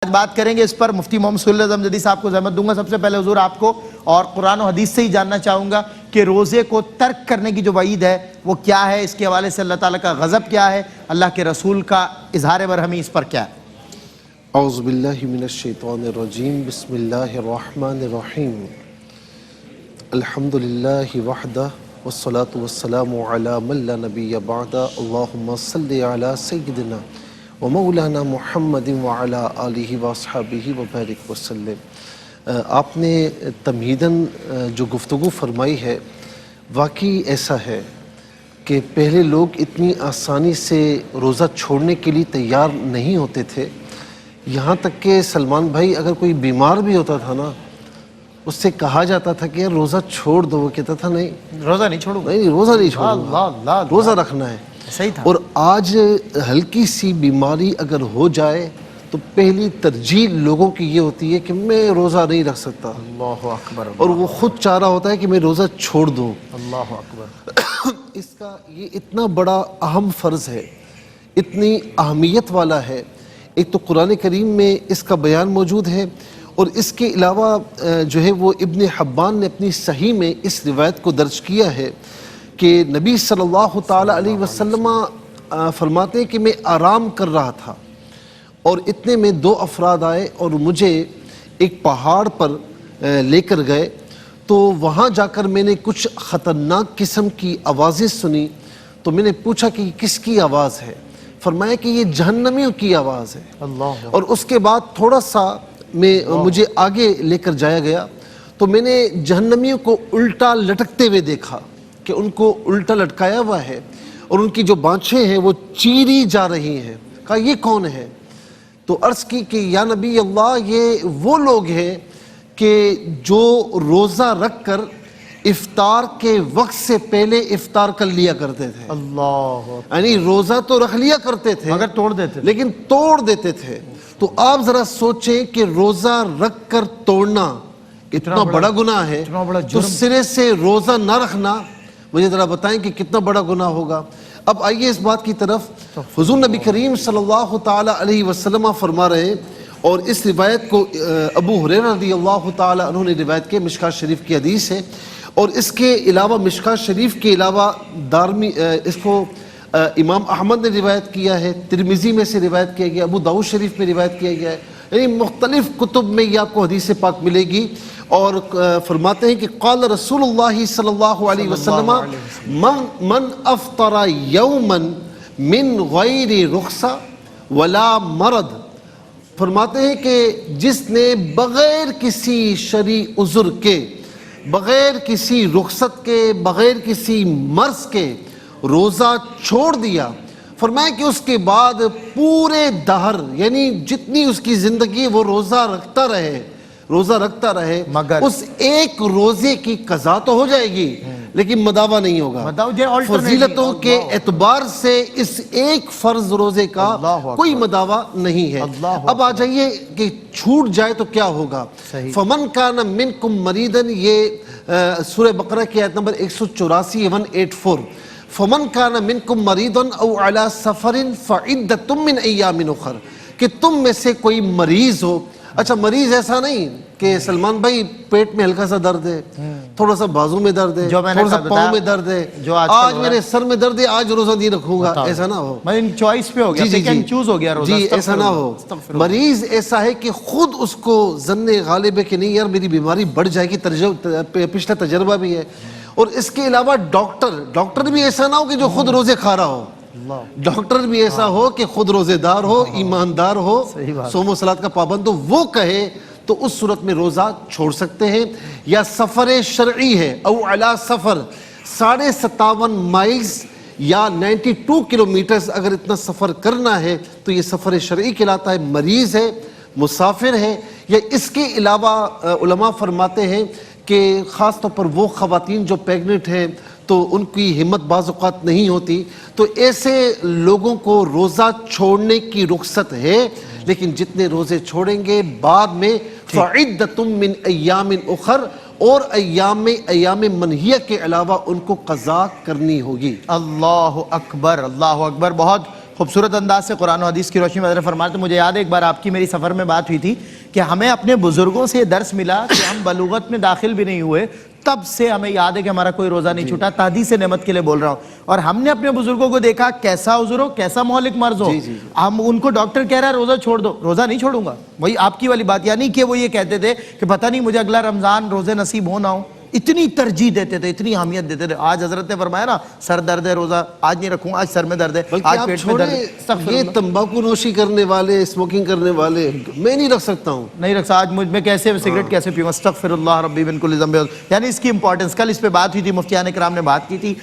آج بات کریں گے اس پر مفتی محمد صلی اللہ علیہ وسلم جدی صاحب کو زحمت دوں گا۔ سب سے پہلے حضور آپ کو اور قرآن و حدیث سے ہی جاننا چاہوں گا کہ روزے کو ترک کرنے کی جو وعید ہے وہ کیا ہے، اس کے حوالے سے اللہ تعالیٰ کا غضب کیا ہے، اللہ کے رسول کا اظہار برہمی اس پر کیا ہے؟ اعوذ باللہ من الشیطان الرجیم، بسم اللہ الرحمن الرحیم۔ الحمدللہ وحدہ والصلاة والسلام علی من لا نبی بعدہ، اللہم صلی علی سیدنا ومولانا محمد وعلی آلہ واصحابہ وبارک وسلم۔ آپ نے تمہیداً جو گفتگو فرمائی ہے واقعی ایسا ہے کہ پہلے لوگ اتنی آسانی سے روزہ چھوڑنے کے لیے تیار نہیں ہوتے تھے، یہاں تک کہ سلمان بھائی اگر کوئی بیمار بھی ہوتا تھا نا، اس سے کہا جاتا تھا کہ یار روزہ چھوڑ دو، وہ کہتا تھا نہیں روزہ نہیں چھوڑوں گا، نہیں روزہ نہیں چھوڑوں گا، روزہ رکھنا ہے۔ صحیح تھا۔ اور آج ہلکی سی بیماری اگر ہو جائے تو پہلی ترجیح لوگوں کی یہ ہوتی ہے کہ میں روزہ نہیں رکھ سکتا، اللہ اکبر، اور وہ خود چاہ رہا ہوتا ہے کہ میں روزہ چھوڑ دوں۔ اللہ اکبر۔ اس کا یہ اتنا بڑا اہم فرض ہے، اتنی اہمیت والا ہے۔ ایک تو قرآن کریم میں اس کا بیان موجود ہے، اور اس کے علاوہ جو ہے وہ ابن حبان نے اپنی صحیح میں اس روایت کو درج کیا ہے کہ نبی صلی اللہ تعالیٰ علیہ وسلم فرماتے ہیں کہ میں آرام کر رہا تھا اور اتنے میں دو افراد آئے اور مجھے ایک پہاڑ پر لے کر گئے، تو وہاں جا کر میں نے کچھ خطرناک قسم کی آوازیں سنی، تو میں نے پوچھا کہ یہ کس کی آواز ہے؟ فرمایا کہ یہ جہنمیوں کی آواز ہے۔ اللہ اور اس کے بعد تھوڑا سا مجھے آگے لے کر جایا گیا تو میں نے جہنمیوں کو الٹا لٹکتے ہوئے دیکھا کہ ان کو الٹا لٹکایا ہوا ہے اور ان کی جو بانچیں ہیں وہ چیری جا رہی ہیں۔ کہا یہ کون ہے؟ تو عرض کی کہ یا نبی اللہ، یہ وہ لوگ ہیں کہ جو روزہ رکھ کر افطار کے وقت سے پہلے افطار کر لیا کرتے تھے۔ اللہ، یعنی روزہ تو رکھ لیا کرتے تھے مگر توڑ دیتے تھے، لیکن توڑ دیتے تھے۔ تو آپ ذرا سوچیں کہ روزہ رکھ کر توڑنا اتنا بڑا گناہ ہے، اتنا بڑا تو جرم۔ سرے سے روزہ نہ رکھنا، مجھے ذرا بتائیں کہ کتنا بڑا گناہ ہوگا۔ اب آئیے اس بات کی طرف۔ حضور نبی کریم صلی اللہ تعالی علیہ وسلم فرما رہے ہیں، اور اس روایت کو ابو ہریرہ رضی اللہ تعالی عنہ نے روایت کیا، مشکوٰۃ شریف کی حدیث ہے، اور اس کے علاوہ مشکوٰۃ شریف کے علاوہ دارمی اس کو امام احمد نے روایت کیا ہے، ترمذی میں سے روایت کیا گیا، ابو داؤد شریف میں روایت کیا گیا ہے، یعنی مختلف کتب میں یہ آپ کو حدیث پاک ملے گی۔ اور فرماتے ہیں کہ قال رسول اللہ صلی اللہ علیہ وسلم من افطر یوما من غیر رخصہ ولا مرض، فرماتے ہیں کہ جس نے بغیر کسی شرعی عذر کے، بغیر کسی رخصت کے، بغیر کسی مرض کے روزہ چھوڑ دیا، فرمایا کہ اس کے بعد پورے دہر یعنی جتنی اس کی زندگی وہ روزہ رکھتا رہے، روزہ رکھتا رہے، مگر اس ایک روزے کی قضا تو ہو جائے گی لیکن مداوع نہیں ہوگا۔ فضیلتوں کے اعتبار سے اس ایک فرض روزے کا کوئی مداوع نہیں ہے۔ اب آ جائیے کہ چھوٹ جائے تو کیا ہوگا۔ فمن کان منکم مریضا، یہ سورہ بقرہ کی آیت نمبر 184 184، فمن کان منکم مریضا او علی سفر فعدۃ من ایام اخر، کہ تم میں سے کوئی مریض ہو۔ اچھا، مریض ایسا نہیں کہ سلمان بھائی پیٹ میں ہلکا سا درد ہے، تھوڑا سا بازو میں درد ہے، تھوڑا سا پاؤں میں درد ہے، آج میرے سر میں درد ہے، آج روزہ نہیں رکھوں گا، ایسا نہ ہو۔ چوائس پہ ہو گیا، پک اینڈ چوز ہو گیا روزہ۔ جی ایسا نہ ہو۔ مریض ایسا ہے کہ خود اس کو ظن غالب ہے کہ نہیں یار میری بیماری بڑھ جائے گی، پچھلا تجربہ بھی ہے۔ اور اس کے علاوہ ڈاکٹر بھی ایسا نہ ہو کہ جو خود روزے کھا رہا ہو، ڈاکٹر بھی ایسا ہو کہ خود روزے دار ہو، ایماندار ہو، صوم و صلاۃ کا پابند ہو، وہ کہے تو اس صورت میں روزہ چھوڑ سکتے ہیں۔ یا سفر شرعی ہے، او علی سفر 57.5 مائلز یا 92 کلومیٹرز اگر اتنا سفر کرنا ہے تو یہ سفر شرعی کہلاتا ہے۔ مریض ہے، مسافر ہے، یا اس کے علاوہ علماء فرماتے ہیں کہ خاص طور پر وہ خواتین جو پیگنٹ ہیں تو ان کی ہمت بعض اوقات نہیں ہوتی، تو ایسے لوگوں کو روزہ چھوڑنے کی رخصت ہے، لیکن جتنے روزے چھوڑیں گے بعد میں فعدۃ من ایام اخر، اور ایام منہیہ کے علاوہ ان کو قضا کرنی ہوگی۔ اللہ اکبر، اللہ اکبر۔ بہت خوبصورت انداز سے قرآن و حدیث کی روشنی میں حضرت فرماتے ہیں، مجھے یاد ہے ایک بار آپ کی میری سفر میں بات ہوئی تھی کہ ہمیں اپنے بزرگوں سے یہ درس ملا کہ ہم بلوغت میں داخل بھی نہیں ہوئے تب سے ہمیں یاد ہے کہ ہمارا کوئی روزہ نہیں چھوٹا، تحدیث نعمت کے لیے بول رہا ہوں، اور ہم نے اپنے بزرگوں کو دیکھا کیسا عذر ہو، کیسا مہلک مرض ہو، ہم ان کو ڈاکٹر کہہ رہا ہے روزہ چھوڑ دو، روزہ نہیں چھوڑوں گا، وہی آپ کی والی بات، یعنی کہ وہ یہ کہتے تھے کہ پتہ نہیں مجھے اگلا رمضان روزے نصیب ہو نہ ہو، اتنی ترجیح دیتے تھے، اتنی اہمیت دیتے تھے. آج حضرت نے فرمایا نا سر درد ہے روزہ آج نہیں رکھوں، آج سر میں درد ہے، بلکہ آج آپ پیٹ میں درد ہے. چھوڑیں یہ تمباکو نوشی کرنے والے، اسموکنگ کرنے والے، میں نہیں رکھ سکتا ہوں، نہیں رکھتا، آج مجھ میں کیسے سگریٹ کیسے پیوں، استغفر اللہ ربی من کل ذنب. یعنی اس کی امپورٹنس، کل اس پہ بات ہوئی تھی، مفتیان کرام نے بات کی تھی.